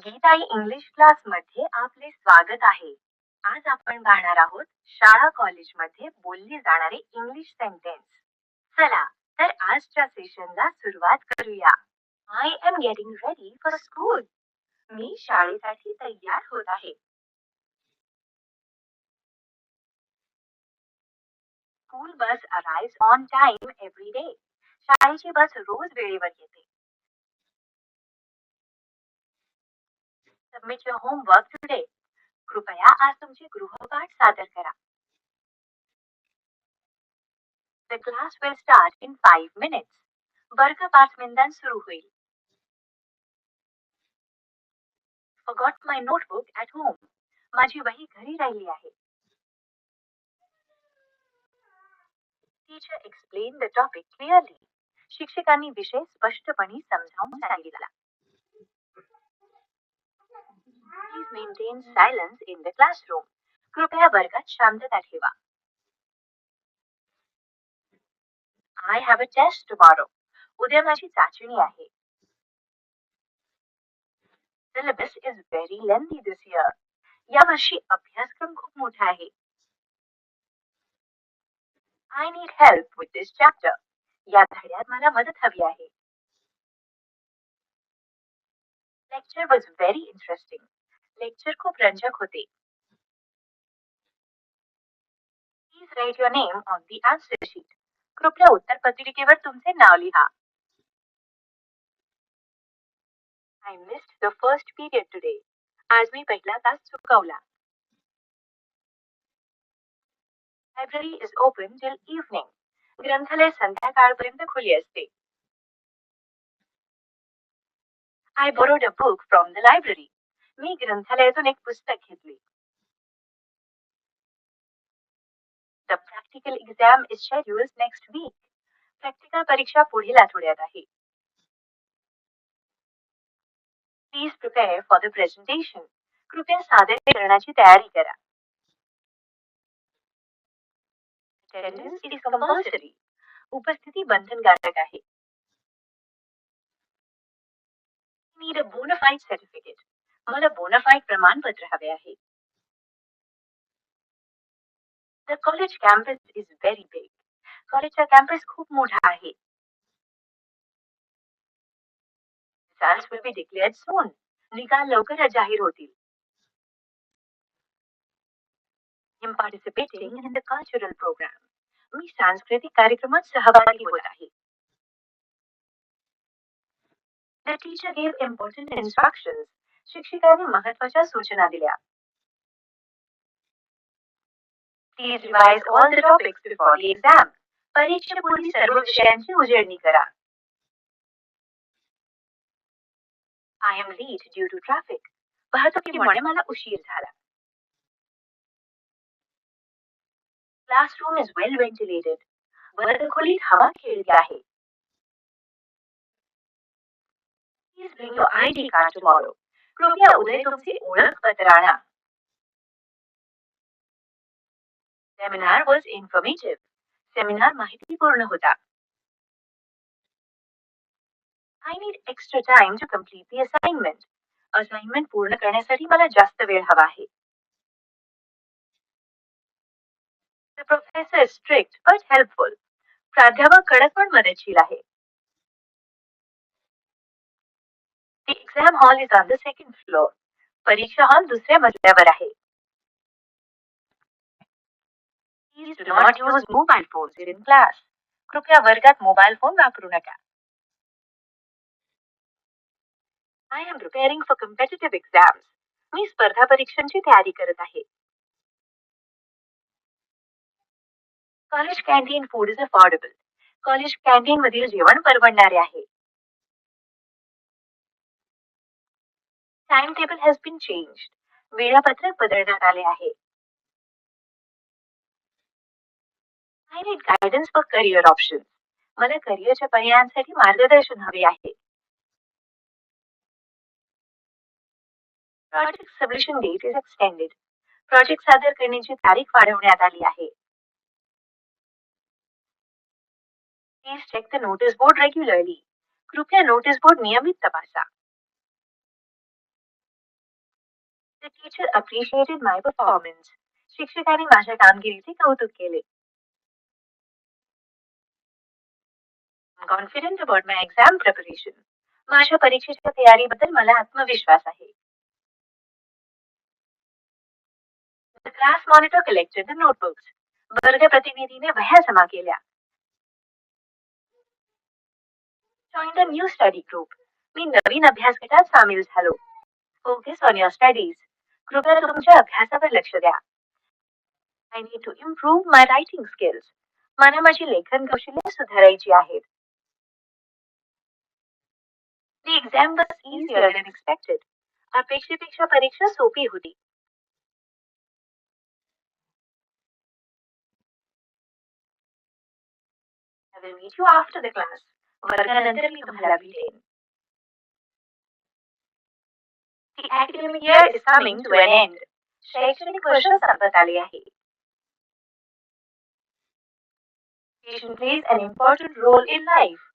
Gitai English class मध्ये आपले स्वागत आहे. आज आपण पाहणार आहोत शाळा कॉलेजमध्ये बोलली जाणारे इंग्लिश सेंटेन्स. चला तर आजच्या सेशनला सुरुवात करूया. I am getting ready for school. मी शाळेसाठी तयार होत आहे. School bus arrives on time every day. शाळेची बस रोज वेळेवर येते. Submit your homework today. कृपया आज तुमचे गृहपाठ सादर करा. The class will start in 5 minutes. वर्ग 5 मिनिटांत सुरू होईल. Forgot my notebook at home. माझी वही घरी राहिली आहे. Teacher explained the topic clearly. शिक्षकांनी विषय स्पष्टपणे समजावून सांगितला. Please maintain silence in the classroom. कृपया वर्गात शांतता ठेवा. I have a test tomorrow. उद्या माझी चाचणी आहे. Syllabus is very lengthy this year. या वर्षी अभ्यासक्रम खूप मोठा आहे. I need help with this chapter. या धड्यात मला मदत हवी आहे. Lecture was very interesting. Lecture खूप रंजक होते. Please write your name on the answer sheet. कृपया उत्तरपत्रिकेवर तुमचे नाव लिहा. I missed the first period today. आज मी पहिला तास चुकवला. Library is open till evening. ग्रंथालय संध्याकाळपर्यंत खुले असते. I borrowed a book from the library. मी ग्रंथालयातून एक पुस्तक घेतले. The practical exam is scheduled next week. Practical परीक्षा पुढील आठवड्यात आहे. Please prepare for the presentation. कृपया सादरीकरणाची तयारी करा. Attendance is compulsory. उपस्थिती बंधनकारक आहे. Need a bona fide certificate. मला bona fide प्रमाणपत्र हवे आहे. The college campus is very big. कॉलेजचा कॅम्पस खूप मोठा आहे. Results will be declared soon. निकाल लवकरच जाहीर होतील. I am participating in the cultural program. मी सांस्कृतिक कार्यक्रमात सहभागी होत आहे. The teacher gave important instructions. शिक्षकांनी महत्त्वाच्या सूचना दिल्या. Please revise all the topics before the exam. परीक्षेपूर्वी सर्व विषयांची उजळणी करा. I am late due to traffic. वाहतुकीमुळे मला उशीर झाला. Classroom is well ventilated. वर्गखोलीत हवा खेळती आहे. Please bring your ID card tomorrow. कृपया उद्या तुमचे ओळखपत्र आणा. Seminar was informative. सेमिनार माहितीपूर्ण होता. I need extra time to complete the assignment. Assignment पूर्ण करण्यासाठी मला जास्त वेळ हवा आहे. The professor is strict but helpful. प्राध्यापक कडक पण मदतशील आहे. The exam hall is on the second floor. परीक्षा हॉल दुसऱ्या मजल्यावर आहे. Please do not use mobile phones in class. कृपया वर्गात मोबाईल फोन वापरू नका. I am preparing for competitive exams. मी स्पर्धा परीक्षांची तयारी करत आहे. College canteen food is affordable. College canteen मधील जेवण परवडणारे आहे. Timetable has been changed. वेळापत्रक बदलण्यात आले आहे. I need guidance for career options. मला करिअरच्या पर्यायांसाठी मार्गदर्शन हवे आहे. Project submission date is extended. Project सादर करण्याची तारीख वाढवण्यात आली आहे. Please check the notice board regularly. कृपया नोटीस बोर्ड नियमित तपासा. The teacher appreciated my performance. शिक्षकाने माझ्या कामगिरीचे कौतुक केले. I'm confident about my exam preparation. माझ्या परीक्षेच्या तयारीबद्दल मला आत्मविश्वास आहे. The class monitor collected the notebooks. वर्ग प्रतिनिधीने वह्या जमा केल्या. Joined a new study group. मी नवीन अभ्यास गटात सामील झालो. Focus on your studies. कृपया तुमच्या अभ्यासावर लक्ष द्या. I need to improve my writing skills. मला माझी लेखन कौशल्ये सुधारायची आहेत. The exam was easier than expected. अपेक्षेपेक्षा परीक्षा सोपी होती. I will meet you after the class. वर्गानंतर मी तुम्हाला भेटेन. The academic year is coming to an end. शैक्षणिक वर्ष संपत आले आहे. Education plays an important role in life.